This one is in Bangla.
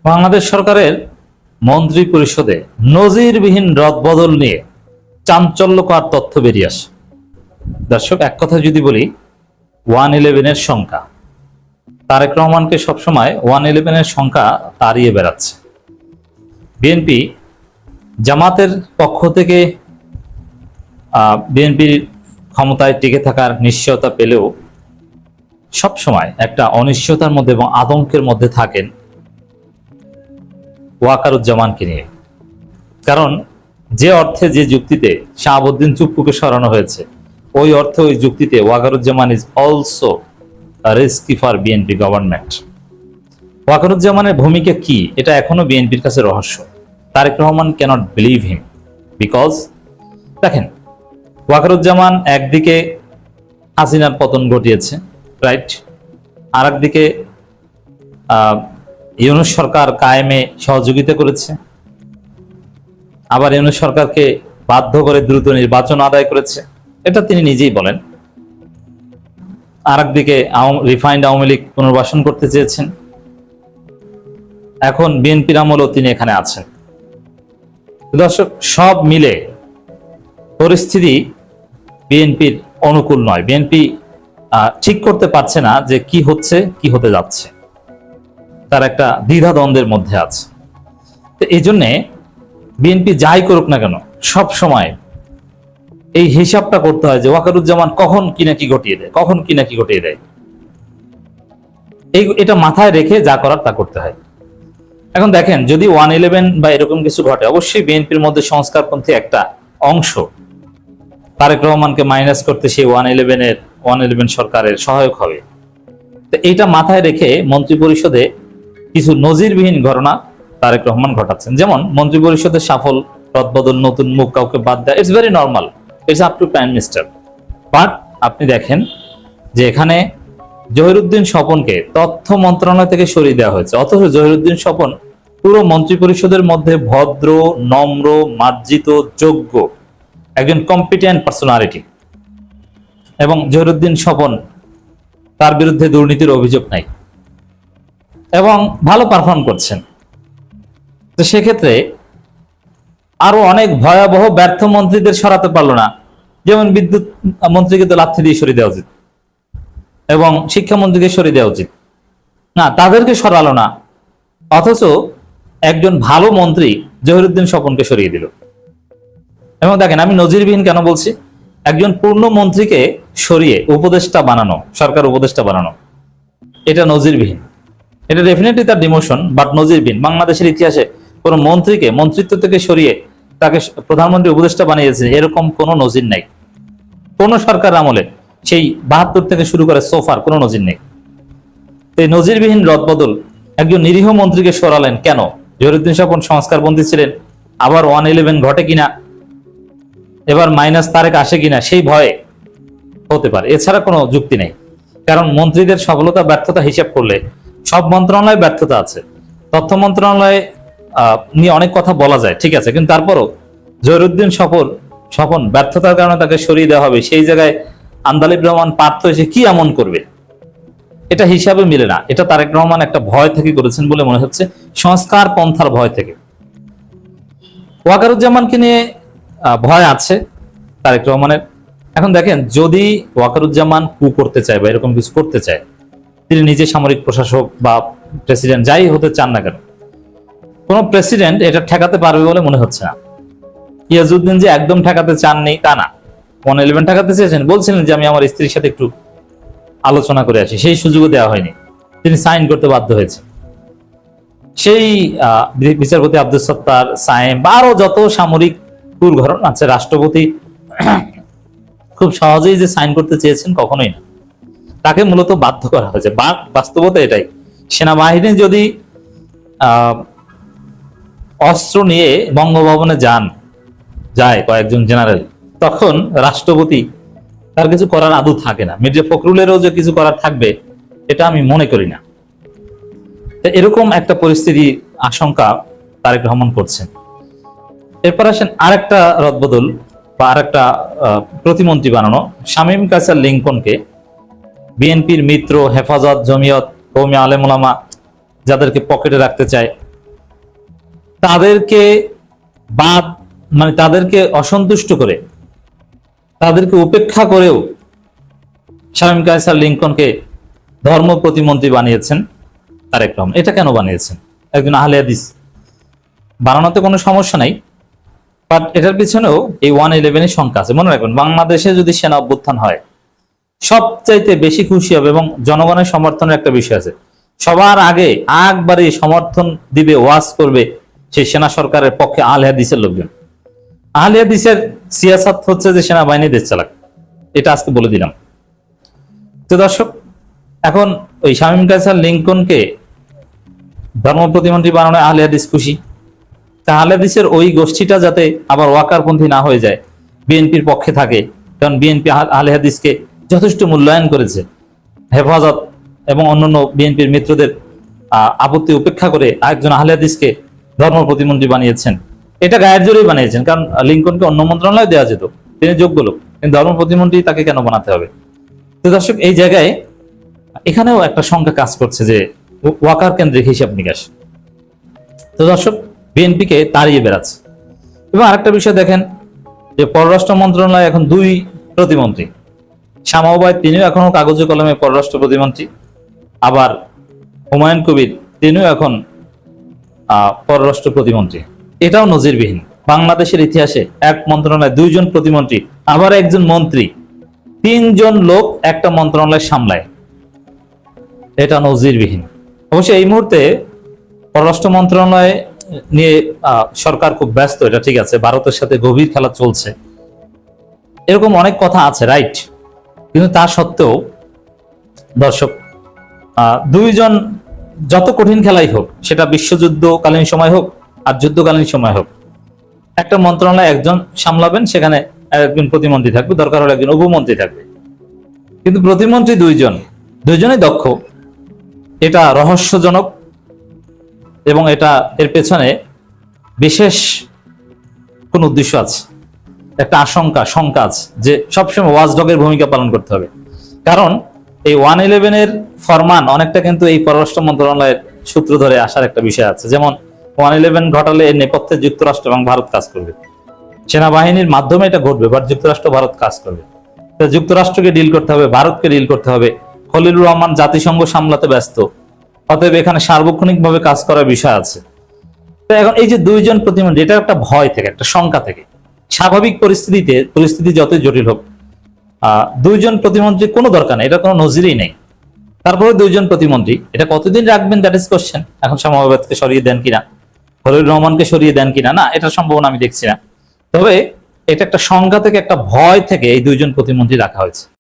বাংলাদেশ সরকারের মন্ত্রী পরিষদে নজিরবিহীন রদবদল নিয়ে চাঞ্চল্যকর তথ্য বেরিয়ে আসে। দর্শক, এক কথা যদি বলি, 111-এর সংখ্যা, তারেক রহমানকে সবসময় 111-এর সংখ্যা তাড়িয়ে বেড়াচ্ছে। বিএনপি জামাতের পক্ষ থেকে বিএনপির ক্ষমতায় টিকে থাকার নিশ্চয়তা পেলেও সবসময় একটা অনিশ্চয়তার মধ্যে এবং আতঙ্কের মধ্যে থাকেন ওয়াকারুজ্জামানকে নিয়ে। কারণ যে অর্থে, যে যুক্তিতে শাহাবুদ্দিন চুপ্পুকে সরানো হয়েছে, ওই অর্থে, ওই যুক্তিতে Wakeruzzaman is also risky for BNP government. ওয়াকারুজ্জামানের ভূমিকা কি, এটা এখনো বিএনপির কাছে রহস্য। Tarique Rahman cannot believe him, because দেখেন, ওয়াকারুজ্জামান একদিকে হাসিনার পতন ঘটিয়েছে, রাইট, আর একদিকে ইউনূস সরকার কায়েমে সহযোগিতা করেছে, আবার ইউনূস সরকারকে বাধ্য করে দ্রুত নির্বাচন আদায় করেছে, এটা তিনি নিজেই বলেন। আর একদিকে রিফাইন্ড আওয়ামী লীগ পুনর্বাসন করতে চেয়েছেন। এখন বিএনপির আমলেও তিনি এখানে আছেন। দর্শক, সব মিলে পরিস্থিতি বিএনপির অনুকূল নয়। বিএনপি ঠিক করতে পারছে না যে কি হচ্ছে, কি হতে যাচ্ছে, তার একটা দ্বিধাদ্বন্দ্বের মধ্যে আছে। তো এই জন্যে বিএনপি যাই করুক না কেন, সব সময় এই হিসাবটা করতে হয় যে ওয়াকারুজ্জামান কখন কি না কি ঘটিয়ে দেয়, কখন কি না কি ঘটিয়ে দেয়। এটা মাথায় রেখে যা করার তা করতে হয়। এখন দেখেন, যদি 111 বা এরকম কিছু ঘটে, অবশ্যই বিএনপির মধ্যে সংস্কারপন্থী একটা অংশ তারেক রহমানকে মাইনাস করতে সেই 111 সরকারের সহায়ক হবে। তো এইটা মাথায় রেখে মন্ত্রী পরিষদে কিছু নজিরবিহীন ঘটনা তারেক রহমান ঘটাচ্ছেন। যেমন মন্ত্রী পরিষদের সাফল, রদবদল, নতুন মুখ, কাউকে বাদ দেওয়া, it's very normal, it's up to prime minister. But আপনি দেখেন যে এখানে জহিরুদ্দিন স্বপনকে তথ্য মন্ত্রণালয় থেকে সরিয়ে দেওয়া হয়েছে, অথচ জহিরুদ্দিন স্বপন পুরো মন্ত্রী পরিষদের মধ্যে ভদ্র, নম্র, মার্জিত, যোগ্য একজন কম্পিটেন্ট পার্সোনালিটি, এবং জহিরুদ্দিন স্বপন, তার বিরুদ্ধে দুর্নীতির অভিযোগ নাই এবং ভালো পারফর্ম করছেন। তো সেক্ষেত্রে আরো অনেক ভয়াবহ ব্যর্থ মন্ত্রীদের সরাতে পারলো না। যেমন বিদ্যুৎ মন্ত্রীকে তো লাথি দিয়ে সরিয়ে দেওয়া উচিত এবং শিক্ষামন্ত্রীকে সরিয়ে দেওয়া উচিত, না, তাদেরকে সরালো না, অথচ একজন ভালো মন্ত্রী জহিরুদ্দিন স্বপনকে সরিয়ে দিল। এবং দেখেন, আমি নজিরবিহীন কেন বলছি, একজন পূর্ণ মন্ত্রীকে সরিয়ে উপদেষ্টা বানানো, সরকার উপদেষ্টা বানানো, এটা নজিরবিহীন। এটা ডেফিনেটলি তার ডিমোশন, বাট নজিরবিহীন। বাংলাদেশের ইতিহাসে কোন মন্ত্রীকে মন্ত্রিত্ব থেকে সরিয়ে তাকে প্রধানমন্ত্রী উপদেষ্টা বানিয়েছে এরকম কোন নজির নাই। কোন সরকার আমলে, সেই 72 থেকে শুরু করে সোফার কোনো নজির নেই। এই নজিরবিহীন রদবদল, একজন নিরীহ মন্ত্রীকে সরালেন কেন? জহিরুদ্দিন স্বপন সংস্কারপন্থী ছিলেন, আবার 111 ঘটে কিনা, এবার মাইনাস তারেক আসে কিনা, সেই ভয়ে হতে পারে, এছাড়া কোনো যুক্তি নেই। কারণ মন্ত্রীদের সফলতা ব্যর্থতা হিসাব করলে সব মন্ত্রণালয়ে ব্যর্থতা আছে। তথ্য মন্ত্রণালয়ে নিয়ে অনেক কথা বলা যায়, ঠিক আছে, কিন্তু তারপরও জহিরুদ্দিন স্বপন ব্যর্থতার কারণে তাকে সরিয়ে দেওয়া হবে, সেই জায়গায় আন্দালিব রহমান পার্থ এসে কি এমন করবে, এটা হিসাবে মিলে না। এটা তারেক রহমান একটা ভয় থেকে করেছেন বলে মনে হচ্ছে, সংস্কার পন্থার ভয় থেকে। ওয়াকারুজ্জামানকে নিয়ে ভয় আছে তারেক রহমানের। এখন দেখেন, যদি ওয়াকারুজ্জামান কু করতে চায় বা এরকম কিছু করতে চায়, তিনি নিজে সামরিক প্রশাসক বা প্রেসিডেন্ট যাই হতে চান না কেন, কোন প্রেসিডেন্ট এটা ঠেকাতে পারবে বলে মনে হচ্ছে না। ইয়াজউদ্দিন যে একদম ঠেকাতে চাননি তা না, 111 ঠেকাতে চেয়েছেন, বলছিলেন যে আমি আমার স্ত্রীর সাথে একটু আলোচনা করে আসি, সেই সুযোগও দেওয়া হয়নি, তিনি সাইন করতে বাধ্য হয়েছে। সেই বিচারপতি আব্দুল সত্তার, সায়েম বা আরো যত সামরিক ঘটনা আছে, রাষ্ট্রপতি খুব সহজেই যে সাইন করতে চেয়েছেন, কখনোই না, তাকে মূলত বাধ্য করা হয়েছে। বাস্তবতা এটাই। সেনাবাহিনী যদি অস্ত্র নিয়ে বঙ্গভবনে যায় কয়েকজন জেনারেল, তখন রাষ্ট্রপতি, তার কিছু করার আদৌ থাকে না। মির্জা ফখরুলেরও যে কিছু করার থাকবে, এটা আমি মনে করি না। এরকম একটা পরিস্থিতি আশঙ্কা তারেক রহমান করছেন। এরপর আসেন আরেকটা রদবদল বা আরেকটা প্রতিমন্ত্রী বানানো, শামীম কায়সার লিংকনকে বিএনপির মিত্র, হেফাজত, জমিয়ত, কওমি আলেম ওলামা যাদেরকে পকেটে রাখতে চায়, তাদেরকে বাদ মানে তাদেরকে অসন্তুষ্ট করে, তাদেরকে উপেক্ষা করেও শামীম কায়সার লিঙ্কনকে ধর্ম প্রতিমন্ত্রী বানিয়েছেন তারেক রহমান। এটা কেন বানিয়েছেন? একজন আহলে হাদিস বানানোতে কোনো সমস্যা নাই, বাট এটার পিছনেও এই 111 এর শঙ্কা আছে। মনে রাখবেন, বাংলাদেশে যদি সেনা অভ্যুত্থান হয় সবচাইতে বেশি খুশি হবে এবং জনগণের সমর্থনের একটা বিষয় আছে, সবার আগে একবারে সমর্থন দিবে, ওয়াজ করবে সেই সেনা সরকারের পক্ষে আহলে হাদিসের লোকজন। আহলে হাদিসের সিয়াসাত হচ্ছে যে সেনাবাহিনী দেশ চালাক, এটা আজকে বলে দিলাম। তো দর্শক, এখন ওই শামীম কায়সার লিঙ্কনকে ধর্ম প্রতিমন্ত্রী বানানো আহলে হাদিস খুশি। তা আহলে হাদিসের ওই গোষ্ঠীটা যাতে আবার ওয়াকারপন্থী না হয়ে যায়, বিএনপির পক্ষে থাকে, কারণ বিএনপি আহলে হাদিসকে যথেষ্ট মূল্যায়ন করেছে, হেফাজত এবং অন্যান্য বিএনপির মিত্রদের আপত্তি উপেক্ষা করে একজন আহলে হাদিসকে ধর্ম প্রতিমন্ত্রী বানিয়েছেন। এটা গায়ের জোরেই বানিয়েছেন, কারণ লিঙ্কনকে অন্য মন্ত্রণালয় দেওয়া যেত, তিনি যোগ্য লোক, কিন্তু ধর্ম প্রতিমন্ত্রী তাকে কেন বানাতে হবে? তো দর্শক, এই জায়গায় এখানেও একটা সংখ্যা কাজ করছে যে ওয়াকার কেন্দ্রিক হিসাব নিকাশ। তো দর্শক, বিএনপিকে তাড়িয়ে বেড়াচ্ছে। এবং আরেকটা বিষয় দেখেন যে পররাষ্ট্র মন্ত্রণালয় এখন 2 প্রতিমন্ত্রী, শামা ওবায়দ তিনিও এখনো কাগজে কলমে পররাষ্ট্র প্রতিমন্ত্রী, আবার হুমায়ুন কবির তিনিও এখন পররাষ্ট্র প্রতিমন্ত্রী। এটাও নজিরবিহীন। বাংলাদেশের ইতিহাসে এক মন্ত্রণালয়ে 2 জন প্রতিমন্ত্রী, আবার একজন মন্ত্রী, 3 জন লোক একটা মন্ত্রণালয় সামলায়, এটা নজিরবিহীন। অবশ্যই এই মুহূর্তে পররাষ্ট্র মন্ত্রণালয় নিয়ে সরকার খুব ব্যস্ত, এটা ঠিক আছে, ভারতের সাথে গভীর খেলা চলছে, এরকম অনেক কথা আছে, রাইট। কিন্তু তা সত্ত্বেও দর্শক, 2 জন যত কঠিন খেলাই হোক, সেটা বিশ্বযুদ্ধকালীন সময় হোক আর যুদ্ধকালীন সময় হোক, একটা মন্ত্রণালয় একজন সামলাবেন, সেখানে একজন প্রতিমন্ত্রী থাকবে, দরকার হলে একজন উপমন্ত্রী থাকবে। কিন্তু প্রতিমন্ত্রী 2 জন, 2 জনই দক্ষ। এটা রহস্যজনক এবং এর পেছনে বিশেষ কোন উদ্দেশ্য আছে, একটা শঙ্কা আছে যে সবসময় ওয়াচডগের ভূমিকা পালন করতে হবে। কারণ এই 111 এর ফরমান অনেকটা কিন্তু এই পররাষ্ট্র মন্ত্রণালয়ের সূত্র ধরে আসার একটা বিষয় আছে। যেমন 111 ঘটালে এর নেপথ্যে যুক্তরাষ্ট্র এবং ভারত কাজ করবে, সেনাবাহিনীর মাধ্যমে এটা ঘটবে, বাট যুক্তরাষ্ট্র ভারত কাজ করবে। তো যুক্তরাষ্ট্রকে ডিল করতে হবে, ভারতকে ডিল করতে হবে। খলিলুর রহমান জাতিসংঘ সামলাতে ব্যস্ত, অতএব এখানে সার্বক্ষণিকভাবে কাজ করার বিষয় আছে। তো এখন এই যে 2 জন প্রতিমন্ত্রী, এটা একটা ভয় থেকে, একটা শঙ্কা থেকে, স্বাভাবিক পরিস্থিতি যতই জটিল হোক 2 জন প্রতিমন্ত্রী কোনো দরকার নেই, এটা কোনো নজিরই নেই। তারপরে 2 জন প্রতিমন্ত্রী, এটা কতদিন রাখবেন, দ্যাট ইজ কোশ্চেন। এখন শামা ওবায়দকে সরিয়ে দেন কিনা, খলিলুর রহমানকে সরিয়ে দেন কিনা, না, এটা সম্ভাবনা আমি দেখছি না। তবে এটা একটা সংখ্যা থেকে, একটা ভয় থেকে এই 2 জন প্রতিমন্ত্রী রাখা হয়েছে।